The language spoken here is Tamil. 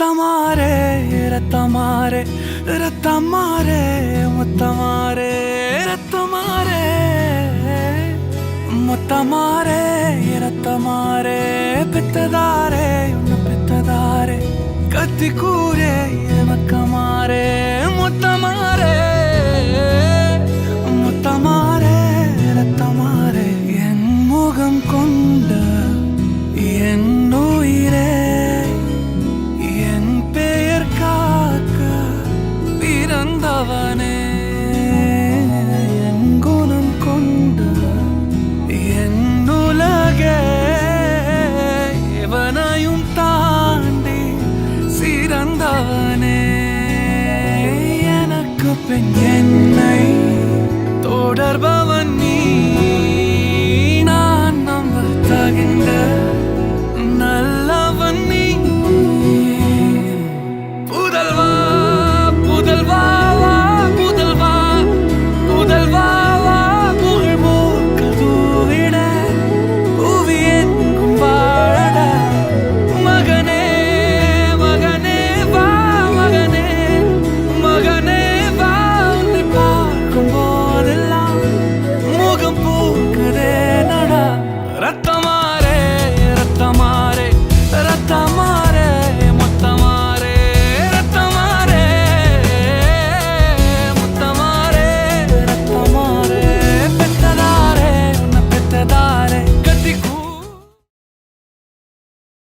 ரத்தமாரே ரத்தமாரே ரத்தமாரே முத்தமாரே ரத்தமாரே முத்தமாரே ரத்தமாரே பெத்ததாரே உன்னை பெத்ததாரே கத்தி கூரே மக்கமாரே முத்தமாரே முத்தமாரே ரத்தமாரே என் முகம் கொண்ட என் உயிரே என் பெயர் காக்க பிறந்தவனே என் குணம் கொண்ட என் உலகே எவனையும் தாண்டி சிறந்தவனே எனக்கு பின் என்னை தொடர்பவன் நீ நான் நம்ப தகின்ற